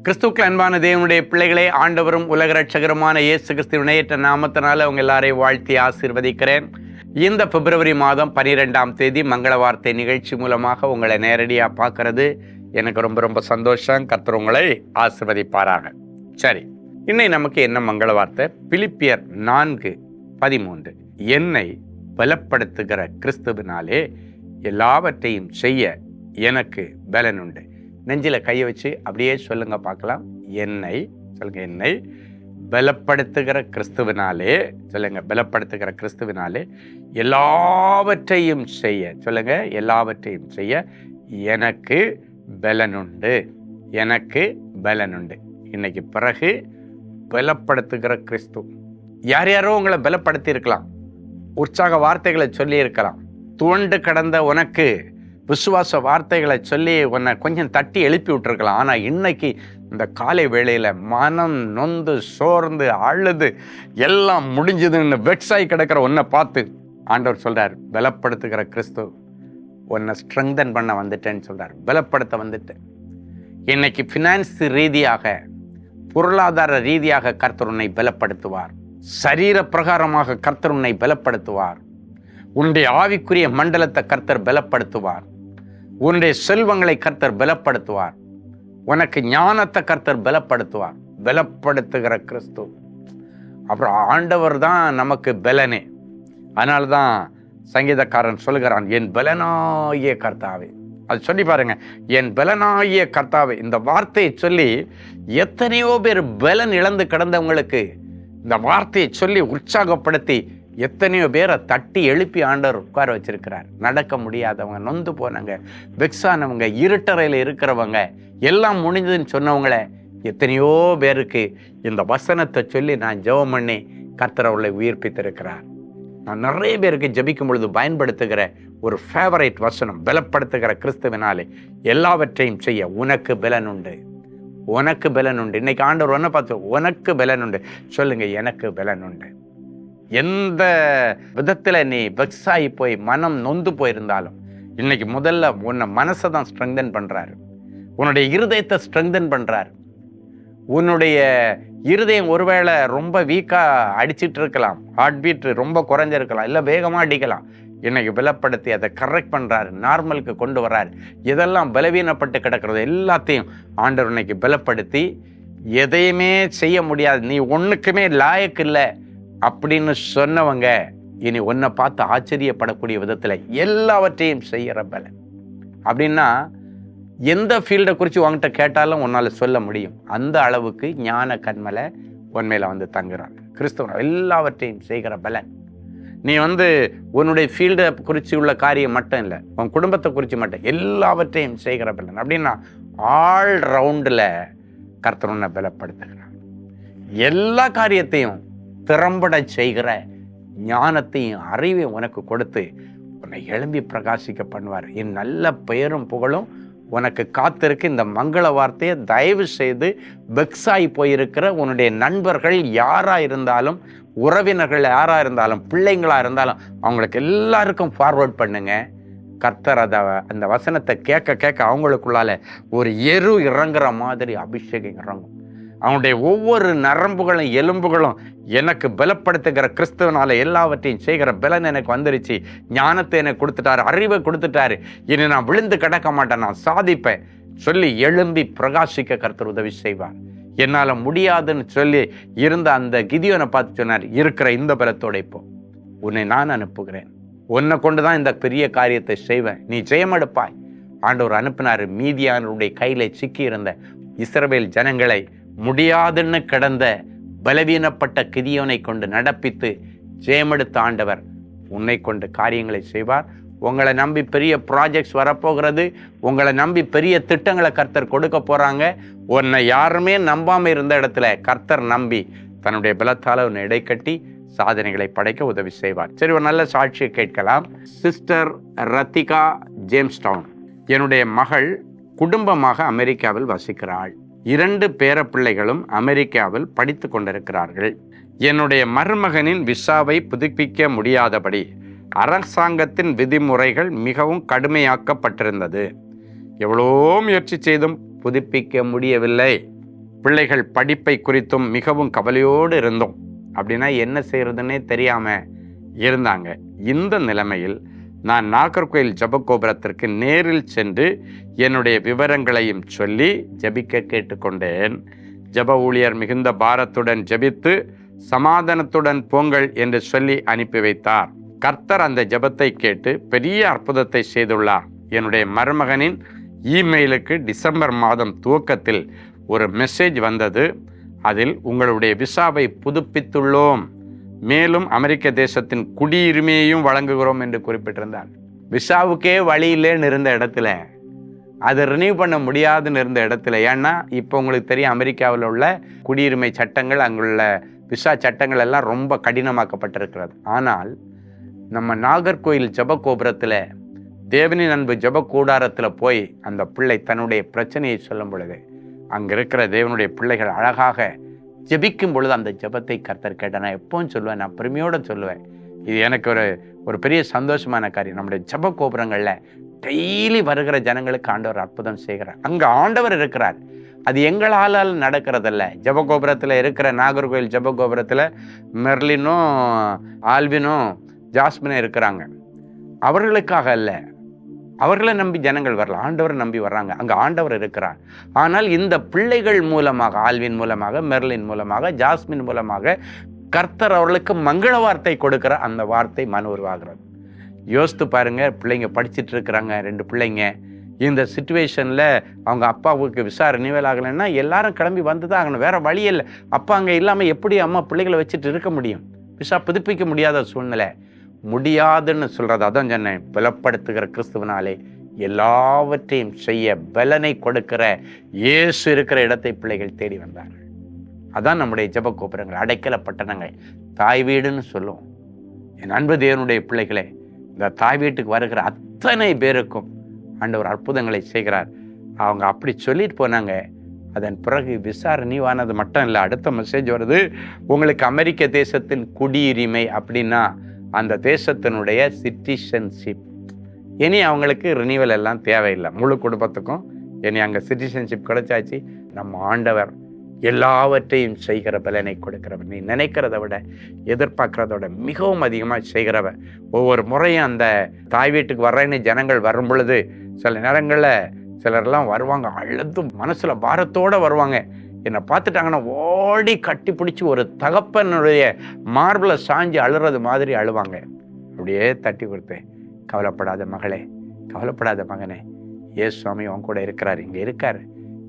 கிறிஸ்துவுக்குள் அன்பான தேவனுடைய பிள்ளைகளே, ஆண்டவரும் உலக ரட்சகருமான இயேசு கிறிஸ்துவின் இணையற்ற நாமத்தினால அவங்க எல்லாரையும் வாழ்த்தி ஆசீர்வதிக்கிறேன். இந்த பிப்ரவரி மாதம் 12ஆம் தேதி மங்கள வார்த்தை நிகழ்ச்சி மூலமாக உங்களை நேரடியாக பார்க்கறது எனக்கு ரொம்ப ரொம்ப சந்தோஷம். கர்த்தர் உங்களை ஆசீர்வதிப்பாராக. சரி, இன்னைக்கு நமக்கு என்ன மங்கள வார்த்தை? பிலிப்பியர் 4:13. என்னை பலப்படுத்துகிற கிறிஸ்துவினாலே எல்லாவற்றையும் செய்ய எனக்கு பலன் உண்டு. நெஞ்சில கையை வச்சு அப்படியே சொல்லுங்க பார்க்கலாம். என்னை சொல்லுங்க. என்னை பலப்படுத்துகிற கிறிஸ்துவினாலே சொல்லுங்க. பலப்படுத்துகிற கிறிஸ்துவினாலே எல்லாவற்றையும் செய்ய சொல்லுங்க. எல்லாவற்றையும் செய்ய எனக்கு பலனுண்டு. எனக்கு பலனுண்டு. இன்னைக்கு பிறகு பலப்படுத்துகிற கிறிஸ்து. யார் யாரோ உங்களை பலப்படுத்தி இருக்கலாம், உற்சாக வார்த்தைகளை சொல்லி இருக்கலாம், துவண்டு கடந்த உனக்கு விசுவாச வார்த்தைகளை சொல்லி உன்னை கொஞ்சம் தட்டி எழுப்பி விட்டுருக்கலாம். ஆனால் இன்னைக்கு இந்த காலை வேளையில் மனம் நொந்து சோர்ந்து அழுது எல்லாம் முடிஞ்சதுன்னு வெக்ஸாகி கிடக்கிற உன்னை பார்த்து ஆண்டவர் சொல்கிறார், பலப்படுத்துகிற கிறிஸ்து உன்னை ஸ்ட்ரெங்தன் பண்ண வந்துட்டேன்னு சொல்கிறார். பலப்படுத்த வந்துட்டேன். இன்னைக்கு ஃபினான்ஸ் ரீதியாக, பொருளாதார ரீதியாக கர்த்தர் உன்னை பலப்படுத்துவார். சரீர பிரகாரமாக கர்த்தர் உன்னை பலப்படுத்துவார். உன்னுடைய ஆவிக்குரிய மண்டலத்தை கர்த்தர் பலப்படுத்துவார். உன்னுடைய செல்வங்களை கர்த்தர் பலப்படுத்துவார். உனக்கு ஞானத்தை கர்த்தர் பலப்படுத்துவார். பலப்படுத்துகிற கிறிஸ்து. அப்புறம் ஆண்டவர் தான் நமக்கு பலனே. அதனால தான் சங்கீதக்காரன் சொல்லுகிறான், என் பலனாகிய கர்த்தாவே. அது சொல்லி பாருங்க, என் பலனாகிய கர்த்தாவே. இந்த வார்த்தையை சொல்லி எத்தனையோ பேர் பலன் இழந்து கிடந்தவங்களுக்கு இந்த வார்த்தையை சொல்லி உற்சாகப்படுத்தி எத்தனையோ பேரை தட்டி எழுப்பி ஆண்டவர் உட்கார வச்சிருக்கிறார். நடக்க முடியாதவங்க, நொந்து போனவங்க, வெக்ஸானவங்க, இருட்டறையில் இருக்கிறவங்க, எல்லாம் முடிஞ்சதுன்னு சொன்னவங்கள எத்தனையோ பேருக்கு இந்த வசனத்தை சொல்லி நான் ஜெபம் பண்ணி கர்த்தர் அவளை உயிர்ப்பித்திருக்கிறார். நான் நிறைய பேருக்கு ஜெபிக்கும் பொழுது பயன்படுத்துகிற ஒரு ஃபேவரைட் வசனம், பலப்படுத்துகிற கிறிஸ்துவினாலே எல்லாவற்றையும் செய்ய உனக்கு பலன் உண்டு. உனக்கு பலன் உண்டு. இன்னைக்கு ஆண்டவர் என்ன பார்த்து, உனக்கு பலன் உண்டு சொல்லுங்க. எனக்கு பலன் உண்டு. எந்த விதத்தில் நீ வெக்ஸாகி போய் மனம் நொந்து போயிருந்தாலும் இன்னைக்கு முதல்ல உன்னை மனசை தான் ஸ்ட்ரெங்தன் பண்ணுறாரு. உன்னுடைய இருதயத்தை ஸ்ட்ரெங்தன் பண்ணுறாரு. உன்னுடைய இருதயம் ஒருவேளை ரொம்ப வீக்காக அடிச்சிட்டு இருக்கலாம், ஹார்ட் பீட் ரொம்ப குறைஞ்சிருக்கலாம், இல்லை வேகமாக அடிக்கலாம். இன்னைக்கு பலப்படுத்தி அதை கரெக்ட் பண்ணுறாரு, நார்மலுக்கு கொண்டு வர்றாரு. இதெல்லாம் பலவீனப்பட்டு கிடக்கிறது எல்லாத்தையும் ஆண்டவர் இன்னைக்கு பலப்படுத்தி, எதையுமே செய்ய முடியாது, நீ ஒன்றுக்குமே லாயக்கு இல்லை அப்படின்னு சொன்னவங்க இனி ஒன்றை பார்த்து ஆச்சரியப்படக்கூடிய விதத்தில் எல்லாவற்றையும் செய்கிற பலன். அப்படின்னா எந்த ஃபீல்டை குறித்து உங்ககிட்ட கேட்டாலும் உன்னால் சொல்ல முடியும். அந்த அளவுக்கு ஞான கண்மலை உண்மையில் வந்து தங்குறாங்க. கிறிஸ்தவன் எல்லாவற்றையும் செய்கிற பலன். நீ உன்னுடைய ஃபீல்டை குறித்து உள்ள காரியம் மட்டும் இல்லை, உன் குடும்பத்தை குறித்து மட்டும், எல்லாவற்றையும் செய்கிற பலன். அப்படின்னா ஆல் ரவுண்டில் கர்த்தர் உன்னை பலப்படுத்துகிறார். எல்லா காரியத்தையும் திறம்பட செய்கிற ஞானத்தையும் அறிவையும் உனக்கு கொடுத்து உன்னை எழும்பி பிரகாசிக்க பண்ணுவார். என் நல்ல பெயரும் புகழும் உனக்கு காத்திருக்கு. இந்த மங்கள வார்த்தையை தயவு செய்து வெக்ஸாகி போயிருக்கிற உன்னுடைய நண்பர்கள் யாராக இருந்தாலும், உறவினர்கள் யாராக இருந்தாலும், பிள்ளைங்களாக இருந்தாலும், அவங்களுக்கு எல்லாருக்கும் ஃபார்வர்ட் பண்ணுங்க. கர்த்தர் அந்த வசனத்தை கேட்க கேட்க அவங்களுக்குள்ளால ஒரு எரு இறங்குற மாதிரி அபிஷேகம் இறங்கும். அவனுடைய ஒவ்வொரு நரம்புகளும் எலும்புகளும் எனக்கு பலப்படுத்துகிற கிறிஸ்துவனால எல்லாவற்றையும் செய்கிற பலன் எனக்கு வந்துருச்சு. ஞானத்தை எனக்கு கொடுத்துட்டாரு, அறிவை கொடுத்துட்டாரு. இனி நான் விழுந்து கிடக்க மாட்டேன், நான் சாதிப்பேன் சொல்லி எழும்பி பிரகாசிக்க கர்த்தர் உதவி செய்வார். என்னால் முடியாதுன்னு சொல்லி இருந்த அந்த கிதியோனை பார்த்து சொன்னார், இருக்கிற இந்த பலத்தோட இப்போ உன்னை நான் அனுப்புகிறேன், உன்னை கொண்டுதான் இந்த பெரிய காரியத்தை செய்வேன், நீ ஜெயமெடுப்பாய். ஆண்டவர் அனுப்பினார். மீதியானவருடைய கையில சிக்கி இருந்த இஸ்ரவேல் ஜனங்களை முடியாதுன்னு கிடந்த பலவீனப்பட்ட கிதியோனை கொண்டு நடப்பித்து ஜெயமெடுத்த ஆண்டவர் உன்னை கொண்டு காரியங்களை செய்வார். உங்களை நம்பி பெரிய ப்ராஜெக்ட்ஸ் வரப்போகிறது. உங்களை நம்பி பெரிய திட்டங்களை கர்த்தர் கொடுக்க போறாங்க. உன்னை யாருமே நம்பாம இருந்த இடத்துல கர்த்தர் நம்பி தன்னுடைய பலத்தால உன்னை இடைக்கட்டி சாதனைகளை படைக்க உதவி செய்வார். சரி, ஒரு நல்ல சாட்சியை கேட்கலாம். சிஸ்டர் ரத்திகா ஜேம்ஸ்டவுன், என்னுடைய மகள் குடும்பமாக அமெரிக்காவில் வசிக்கிறாள். 2 பேரப்பிள்ளைகளும் அமெரிக்காவில் படித்து கொண்டிருக்கிறார்கள். என்னுடைய மருமகனின் விசாவை புதுப்பிக்க முடியாதபடி அரசாங்கத்தின் விதிமுறைகள் மிகவும் கடுமையாக்கப்பட்டிருந்தது. எவ்வளோ முயற்சி செய்தும் புதுப்பிக்க முடியவில்லை. பிள்ளைகள் படிப்பை குறித்தும் மிகவும் கவலையோடு இருந்தோம். அப்படின்னா என்ன செய்கிறதுன்னே தெரியாமல் இருந்தாங்க. இந்த நிலைமையில் நான் நாகர்கோயில் ஜபகோபுரத்திற்கு நேரில் சென்று என்னுடைய விவரங்களையும் சொல்லி ஜபிக்க கேட்டுக்கொண்டேன். ஜப ஊழியர் மிகுந்த பாரத்துடன் ஜபித்து சமாதானத்துடன் போங்கள் என்று சொல்லி அனுப்பி வைத்தார். கர்த்தர் அந்த ஜபத்தை கேட்டு பெரிய அற்புதத்தை செய்துள்ளார். என்னுடைய மருமகனின் இமெயிலுக்கு டிசம்பர் மாதம் துவக்கத்தில் ஒரு மெசேஜ் வந்தது. அதில் உங்களுடைய விசாவை புதுப்பித்துள்ளோம், மேலும் அமெரிக்க தேசத்தின் குடியுரிமையையும் வழங்குகிறோம் என்று குறிப்பிட்டிருந்தார். விசாவுக்கே வழியிலேன்னு இருந்த இடத்துல, அதை ரினியூ பண்ண முடியாதுன்னு இருந்த இடத்துல, ஏன்னா இப்போ உங்களுக்கு தெரியும் அமெரிக்காவில் உள்ள குடியுரிமை சட்டங்கள், அங்குள்ள விசா சட்டங்கள் எல்லாம் ரொம்ப கடினமாக்கப்பட்டிருக்கிறது. ஆனால் நம்ம நாகர்கோயில் ஜபகோபுரத்தில் தேவனின் அன்பு ஜப கூடாரத்தில் போய் அந்த பிள்ளை தன்னுடைய பிரச்சனையை சொல்லும் பொழுது அங்கே இருக்கிற தேவனுடைய பிள்ளைகள் அழகாக ஜெபிக்கும் பொழுது அந்த ஜெபத்தை கர்த்தர் கேட்ட. நான் எப்பவும் சொல்லுவேன், நான் பெருமையோடு சொல்லுவேன், இது எனக்கு ஒரு பெரிய சந்தோஷமான காரியம். நம்முடைய ஜப கோபுரங்களில் டெய்லி வருகிற ஜனங்களுக்கு ஆண்டவர் அற்புதம் செய்கிறார். அங்கே ஆண்டவர் இருக்கிறார். அது எங்களால் நடக்கிறதில்ல. ஜபகோபுரத்தில் இருக்கிற நாகர்கோயில் ஜபகோபுரத்தில் மெர்லினும் ஆல்வினும் ஜாஸ்மினும் இருக்கிறாங்க. அவர்களுக்காக அல்ல, அவர்களை நம்பி ஜனங்கள் வரல, ஆண்டவரை நம்பி வர்றாங்க. அங்கே ஆண்டவர் இருக்கிறார். ஆனால் இந்த பிள்ளைகள் மூலமாக, ஆல்வின் மூலமாக, மெர்லின் மூலமாக, ஜாஸ்மின் மூலமாக கர்த்தர் அவர்களுக்கு மங்கள வார்த்தை கொடுக்கிற அந்த வார்த்தை மன உருவாகிறது. யோசித்து பாருங்க, பிள்ளைங்க படிச்சுட்டு இருக்கிறாங்க, 2 பிள்ளைங்க. இந்த சிச்சுவேஷனில் அவங்க அப்பாவுக்கு விசா ரினிவல் ஆகலைன்னா எல்லாரும் கிளம்பி வந்து தான் ஆகணும், வேற வழி இல்லை. அப்பா அங்கே இல்லாமல் எப்படி அம்மா பிள்ளைகளை வச்சுட்டு இருக்க முடியும்? விசா புதுப்பிக்க முடியாத சூழ்நிலை. முடியாதுன்னு சொல்கிறது அதான் சொன்னேன், பலப்படுத்துகிற கிறிஸ்துவனாலே எல்லாவற்றையும் செய்ய பலனை கொடுக்கிற இயேசு இருக்கிற இடத்தை பிள்ளைகள் தேடி வந்தார்கள். அதான் நம்முடைய ஜப கோபுரங்கள், அடைக்கல பட்டணங்கள், தாய் வீடுன்னு சொல்லுவோம். என் அன்பு தேவனுடைய பிள்ளைகளே, இந்த தாய் வீட்டுக்கு வருகிற அத்தனை பேருக்கும் ஆண்டவர் அற்புதங்களை செய்கிறார். அவங்க அப்படி சொல்லிட்டு போனாங்க. அதன் பிறகு விசாரணையானது மட்டும் இல்லை, அடுத்த மெசேஜ் வருது, உங்களுக்கு அமெரிக்க தேசத்தின் குடியுரிமை அப்படின்னா அந்த தேசத்தினுடைய சிட்டிசன்ஷிப். இனி அவங்களுக்கு ரினிவல் எல்லாம் தேவையில்லை, முழு குடும்பத்துக்கும் இனி அங்கே சிட்டிசன்ஷிப் கிடைச்சாச்சு. நம்ம ஆண்டவர் எல்லாவற்றையும் செய்கிற பலனை கொடுக்கிறவர். நீ நினைக்கிறத விட, எதிர்பார்க்கிறத விட மிகவும் அதிகமாக செய்கிறவர். ஒவ்வொரு முறையும் அந்த தாய் வீட்டுக்கு வர்றேன்னு ஜனங்கள் வரும் பொழுது சில நேரங்களில் சிலர்லாம் வருவாங்க, அழுது மனசில் பாரத்தோடு வருவாங்க. என்னை பார்த்துட்டாங்கன்னா ஓடி கட்டி பிடிச்சி ஒரு தகப்பனுடைய மார்பில் சாஞ்சி அழுறது மாதிரி அழுவாங்க. அப்படியே தட்டி கொடுத்தேன், கவலைப்படாத மகளே, கவலைப்படாத மகனே, இயேசு சுவாமி உன் கூட இருக்கிறார், இங்கே இருக்கார்.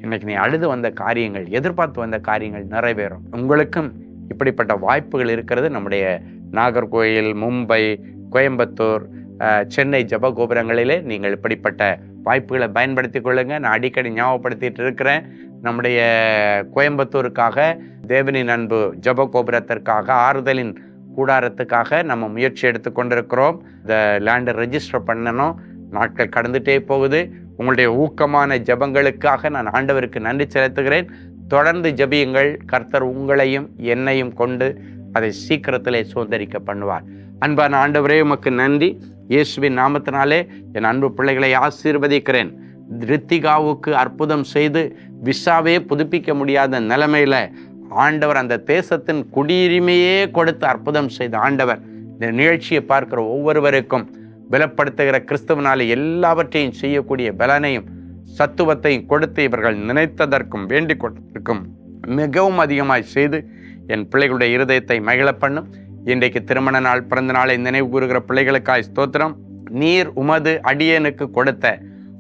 இன்னைக்கு நீ அழுது வந்த காரியங்கள், எதிர்பார்த்து வந்த காரியங்கள் நிறைவேறும். உங்களுக்கும் இப்படிப்பட்ட வாய்ப்புகள் இருக்கிறது. நம்முடைய நாகர்கோயில், மும்பை, கோயம்புத்தூர், சென்னை ஜப கோபுரங்களிலே நீங்கள் இப்படிப்பட்ட வாய்ப்புகளை பயன்படுத்தி கொள்ளுங்க. நான் அடிக்கடி ஞாபகப்படுத்திட்டு இருக்கிறேன். நம்முடைய கோயம்புத்தூருக்காக, தேவனின் அன்பு ஜப கோபுரத்திற்காக, ஆறுதலின் கூடாரத்துக்காக நம்ம முயற்சி எடுத்து கொண்டிருக்கிறோம். இந்த லேண்டை ரெஜிஸ்டர் பண்ணணும். நாட்கள் கடந்துட்டே போகுது. உங்களுடைய ஊக்கமான ஜபங்களுக்காக நான் ஆண்டவருக்கு நன்றி செலுத்துகிறேன். தொடர்ந்து ஜபியுங்கள். கர்த்தர் உங்களையும் என்னையும் கொண்டு அதை சீக்கிரத்திலே சுதந்திரிக்க பண்ணுவார். அன்பான ஆண்டவரே, உமக்கு நன்றி. இயேசுவின் நாமத்தினாலே என் அன்பு பிள்ளைகளை ஆசீர்வதிக்கிறேன். ரித்திகாவுக்கு அற்புதம் செய்து விசாவே புதுப்பிக்க முடியாத நிலைமையில ஆண்டவர் அந்த தேசத்தின் குடியுரிமையே கொடுத்து அற்புதம் செய்த ஆண்டவர் இந்த நிகழ்ச்சியை பார்க்கிற ஒவ்வொருவருக்கும் பலப்படுத்துகிற கிறிஸ்துவனாலே எல்லாவற்றையும் செய்யக்கூடிய பலனையும் சத்துவத்தையும் கொடுத்து இவர்கள் நினைத்ததற்கும் வேண்டிக் கொண்டதற்கும் மிகவும் அதிகமாய் செய்து என் பிள்ளைகளுடைய இருதயத்தை மகிழ பண்ணும். இன்றைக்கு திருமண நாள், பிறந்த நாளை நினைவு கூறுகிற பிள்ளைகளுக்காய் ஸ்தோத்திரம். நீர் உமது அடியேனுக்கு கொடுத்த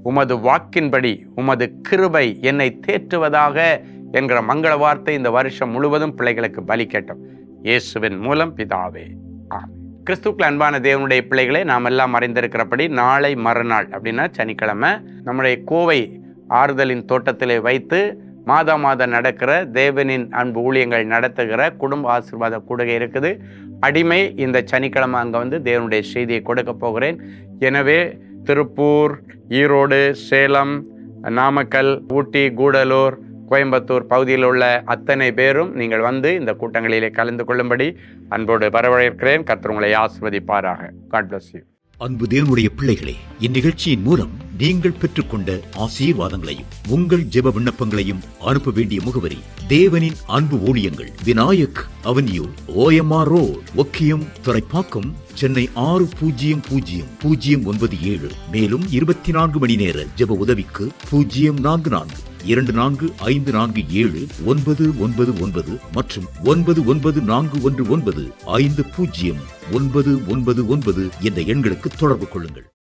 உமது வாக்கின்படி உமது கிருபை என்னை தேற்றுவதாக என்கிற மங்கள வார்த்தை இந்த வருஷம் முழுவதும் பிள்ளைகளுக்கு பலிக்கட்டும். இயேசுவின் மூலம் பிதாவே, ஆமென். கிறிஸ்துவுக்குள் அன்பான தேவனுடைய பிள்ளைகளே, நாம் எல்லாம் அறிந்திருக்கிறபடி நாளை மறுநாள் அப்படின்னா சனிக்கிழமை நம்முடைய கோவை ஆறுதலின் தோட்டத்திலே வைத்து மாதம் நடக்கிற தேவனின் அன்பு ஊழியங்கள் நடத்துகிற குடும்ப ஆசீர்வாத கூடுகை இருக்குது. அடிமை இந்த சனிக்கிழமை அங்கே வந்து தேவனுடைய செய்தியை கொடுக்க போகிறேன். எனவே திருப்பூர், ஈரோடு, சேலம், நாமக்கல், ஊட்டி, கூடலூர், கோயம்புத்தூர் பகுதியில் உள்ள அத்தனை பேரும் நீங்கள் வந்து இந்த கூட்டங்களிலே கலந்து கொள்ளும்படி அன்போடு வரவேற்கிறேன். கர்த்தர் உங்களை ஆசீர்வதிப்பாராக. God bless you. அன்பு தேவனுடைய பிள்ளைகளே, இந்நிகழ்ச்சியின் மூலம் நீங்கள் பெற்றுக்கொண்ட ஆசீர்வாதங்களையும் உங்கள் ஜெப விண்ணப்பங்களையும் அனுப்ப வேண்டிய முகவரி தேவனின் அன்பு ஊழியங்கள், Vinayak avenue, OMR road, Okkiyam, Thoraipakkam, Chennai 600097. மேலும் 24 மணி நேர ஜெப உதவிக்கு 04424579999 மற்றும் 9941150999 என்ற எண்களுக்கு தொடர்பு கொள்ளுங்கள்.